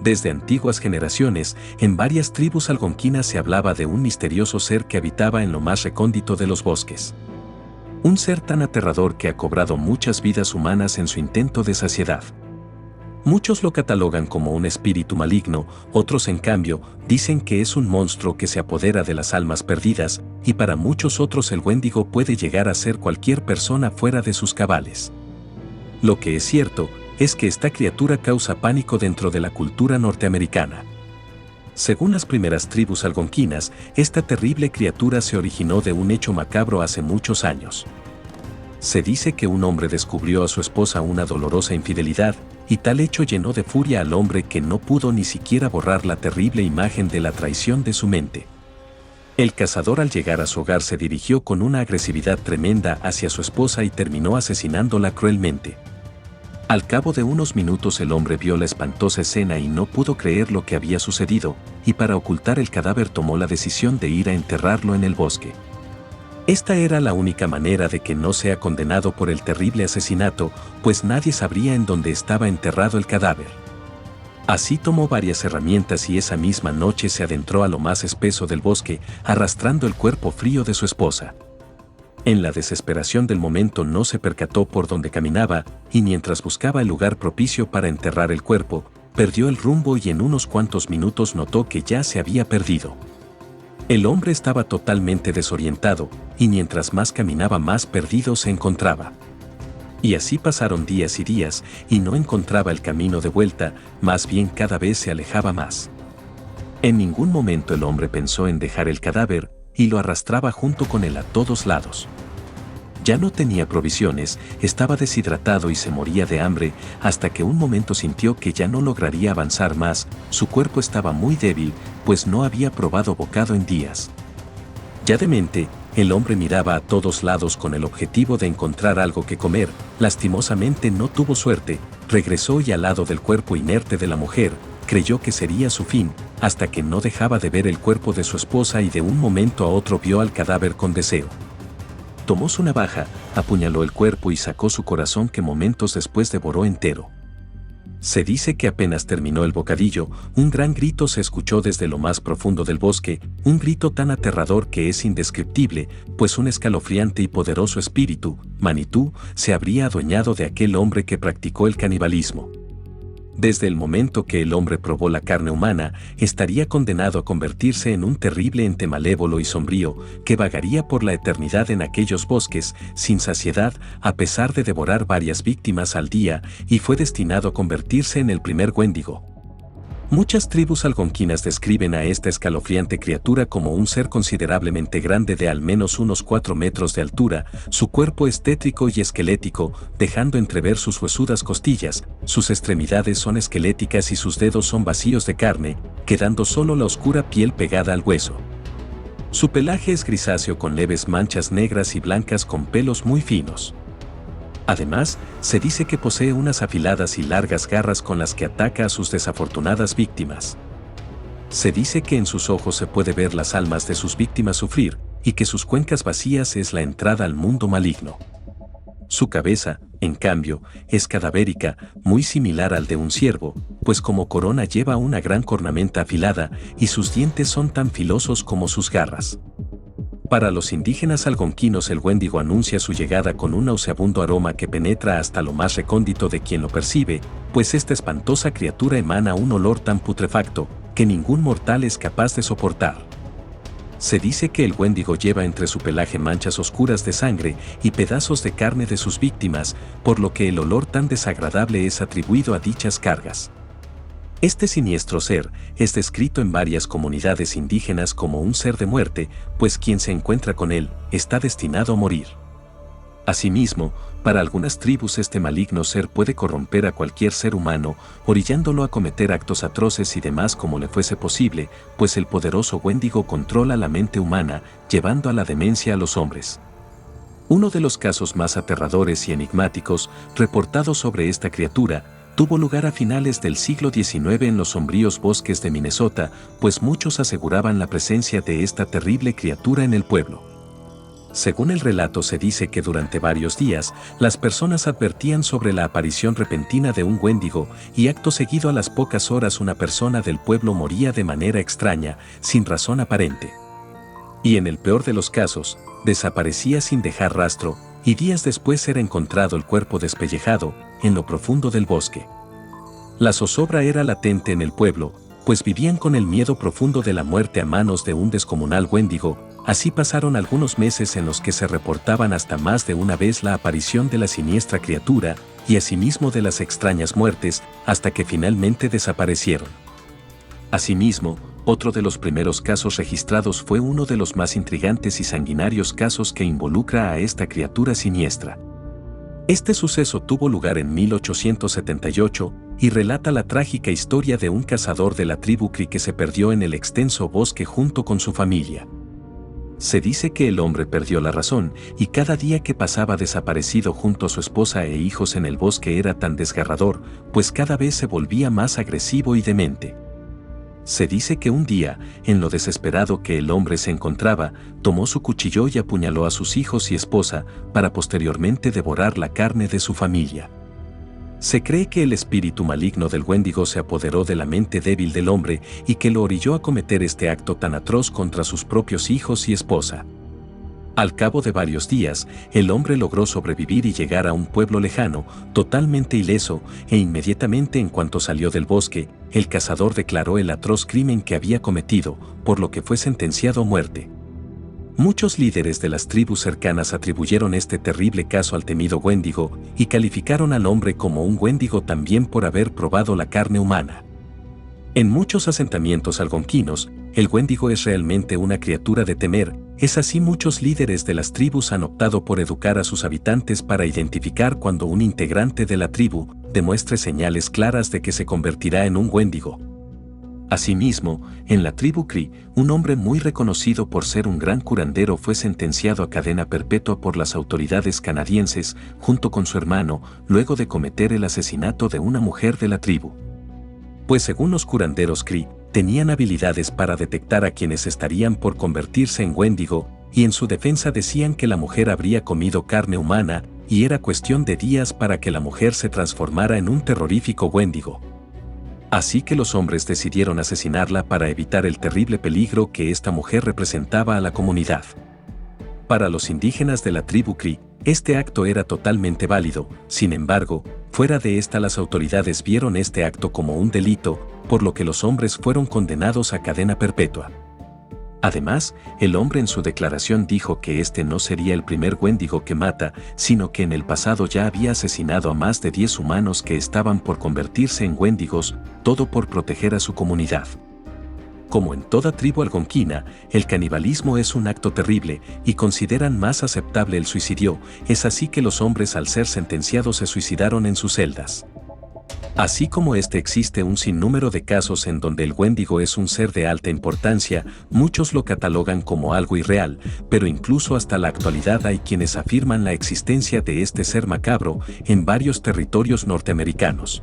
Desde antiguas generaciones, en varias tribus algonquinas se hablaba de un misterioso ser que habitaba en lo más recóndito de los bosques. Un ser tan aterrador que ha cobrado muchas vidas humanas en su intento de saciedad. Muchos lo catalogan como un espíritu maligno, otros en cambio dicen que es un monstruo que se apodera de las almas perdidas, y para muchos otros el Wendigo puede llegar a ser cualquier persona fuera de sus cabales. Lo que es cierto es que esta criatura causa pánico dentro de la cultura norteamericana. Según las primeras tribus algonquinas, esta terrible criatura se originó de un hecho macabro hace muchos años. Se dice que un hombre descubrió a su esposa una dolorosa infidelidad, y tal hecho llenó de furia al hombre que no pudo ni siquiera borrar la terrible imagen de la traición de su mente. El cazador al llegar a su hogar se dirigió con una agresividad tremenda hacia su esposa y terminó asesinándola cruelmente. Al cabo de unos minutos el hombre vio la espantosa escena y no pudo creer lo que había sucedido, y para ocultar el cadáver tomó la decisión de ir a enterrarlo en el bosque. Esta era la única manera de que no sea condenado por el terrible asesinato, pues nadie sabría en dónde estaba enterrado el cadáver. Así tomó varias herramientas y esa misma noche se adentró a lo más espeso del bosque, arrastrando el cuerpo frío de su esposa. En la desesperación del momento no se percató por dónde caminaba, y mientras buscaba el lugar propicio para enterrar el cuerpo, perdió el rumbo y en unos cuantos minutos notó que ya se había perdido. El hombre estaba totalmente desorientado, y mientras más caminaba más perdido se encontraba. Y así pasaron días y días, y no encontraba el camino de vuelta, más bien cada vez se alejaba más. En ningún momento el hombre pensó en dejar el cadáver, y lo arrastraba junto con él a todos lados. Ya no tenía provisiones, estaba deshidratado y se moría de hambre, hasta que un momento sintió que ya no lograría avanzar más, su cuerpo estaba muy débil, pues no había probado bocado en días. Ya demente, el hombre miraba a todos lados con el objetivo de encontrar algo que comer, lastimosamente no tuvo suerte, regresó y al lado del cuerpo inerte de la mujer, creyó que sería su fin, hasta que no dejaba de ver el cuerpo de su esposa y de un momento a otro vio al cadáver con deseo. Tomó su navaja, apuñaló el cuerpo y sacó su corazón que momentos después devoró entero. Se dice que apenas terminó el bocadillo, un gran grito se escuchó desde lo más profundo del bosque, un grito tan aterrador que es indescriptible, pues un escalofriante y poderoso espíritu, Manitú, se habría adueñado de aquel hombre que practicó el canibalismo. Desde el momento que el hombre probó la carne humana, estaría condenado a convertirse en un terrible ente malévolo y sombrío, que vagaría por la eternidad en aquellos bosques, sin saciedad, a pesar de devorar varias víctimas al día, y fue destinado a convertirse en el primer Wendigo. Muchas tribus algonquinas describen a esta escalofriante criatura como un ser considerablemente grande de al menos unos 4 metros de altura, su cuerpo es tétrico y esquelético, dejando entrever sus huesudas costillas, sus extremidades son esqueléticas y sus dedos son vacíos de carne, quedando solo la oscura piel pegada al hueso. Su pelaje es grisáceo con leves manchas negras y blancas con pelos muy finos. Además, se dice que posee unas afiladas y largas garras con las que ataca a sus desafortunadas víctimas. Se dice que en sus ojos se puede ver las almas de sus víctimas sufrir, y que sus cuencas vacías es la entrada al mundo maligno. Su cabeza, en cambio, es cadavérica, muy similar al de un ciervo, pues como corona lleva una gran cornamenta afilada, y sus dientes son tan filosos como sus garras. Para los indígenas algonquinos el Wendigo anuncia su llegada con un nauseabundo aroma que penetra hasta lo más recóndito de quien lo percibe, pues esta espantosa criatura emana un olor tan putrefacto que ningún mortal es capaz de soportar. Se dice que el Wendigo lleva entre su pelaje manchas oscuras de sangre y pedazos de carne de sus víctimas, por lo que el olor tan desagradable es atribuido a dichas cargas. Este siniestro ser es descrito en varias comunidades indígenas como un ser de muerte, pues quien se encuentra con él está destinado a morir. Asimismo, para algunas tribus este maligno ser puede corromper a cualquier ser humano, orillándolo a cometer actos atroces y demás como le fuese posible, pues el poderoso Wendigo controla la mente humana, llevando a la demencia a los hombres. Uno de los casos más aterradores y enigmáticos reportados sobre esta criatura tuvo lugar a finales del siglo XIX en los sombríos bosques de Minnesota, pues muchos aseguraban la presencia de esta terrible criatura en el pueblo. Según el relato se dice que durante varios días, las personas advertían sobre la aparición repentina de un Wendigo y acto seguido a las pocas horas una persona del pueblo moría de manera extraña, sin razón aparente. Y en el peor de los casos, desaparecía sin dejar rastro, y días después era encontrado el cuerpo despellejado, en lo profundo del bosque. La zozobra era latente en el pueblo, pues vivían con el miedo profundo de la muerte a manos de un descomunal Wendigo. Así pasaron algunos meses en los que se reportaban hasta más de una vez la aparición de la siniestra criatura, y asimismo de las extrañas muertes, hasta que finalmente desaparecieron. Asimismo, otro de los primeros casos registrados fue uno de los más intrigantes y sanguinarios casos que involucra a esta criatura siniestra. Este suceso tuvo lugar en 1878 y relata la trágica historia de un cazador de la tribu Cree que se perdió en el extenso bosque junto con su familia. Se dice que el hombre perdió la razón y cada día que pasaba desaparecido junto a su esposa e hijos en el bosque era tan desgarrador, pues cada vez se volvía más agresivo y demente. Se dice que un día, en lo desesperado que el hombre se encontraba, tomó su cuchillo y apuñaló a sus hijos y esposa, para posteriormente devorar la carne de su familia. Se cree que el espíritu maligno del Wendigo se apoderó de la mente débil del hombre y que lo orilló a cometer este acto tan atroz contra sus propios hijos y esposa. Al cabo de varios días, el hombre logró sobrevivir y llegar a un pueblo lejano, totalmente ileso, e inmediatamente en cuanto salió del bosque, el cazador declaró el atroz crimen que había cometido, por lo que fue sentenciado a muerte. Muchos líderes de las tribus cercanas atribuyeron este terrible caso al temido Wendigo y calificaron al hombre como un Wendigo también por haber probado la carne humana. En muchos asentamientos algonquinos, el Wendigo es realmente una criatura de temer. Es así muchos líderes de las tribus han optado por educar a sus habitantes para identificar cuando un integrante de la tribu demuestre señales claras de que se convertirá en un Wendigo. Asimismo, en la tribu Cree, un hombre muy reconocido por ser un gran curandero fue sentenciado a cadena perpetua por las autoridades canadienses, junto con su hermano, luego de cometer el asesinato de una mujer de la tribu. Pues según los curanderos Cree, tenían habilidades para detectar a quienes estarían por convertirse en Wendigo, y en su defensa decían que la mujer habría comido carne humana, y era cuestión de días para que la mujer se transformara en un terrorífico Wendigo. Así que los hombres decidieron asesinarla para evitar el terrible peligro que esta mujer representaba a la comunidad. Para los indígenas de la tribu Cree, este acto era totalmente válido. Sin embargo, fuera de esta las autoridades vieron este acto como un delito, por lo que los hombres fueron condenados a cadena perpetua. Además, el hombre en su declaración dijo que este no sería el primer Wendigo que mata, sino que en el pasado ya había asesinado a más de 10 humanos que estaban por convertirse en Wendigos, todo por proteger a su comunidad. Como en toda tribu algonquina, el canibalismo es un acto terrible y consideran más aceptable el suicidio. Es así que los hombres al ser sentenciados se suicidaron en sus celdas. Así como existe un sinnúmero de casos en donde el Wendigo es un ser de alta importancia, muchos lo catalogan como algo irreal, pero incluso hasta la actualidad hay quienes afirman la existencia de este ser macabro en varios territorios norteamericanos.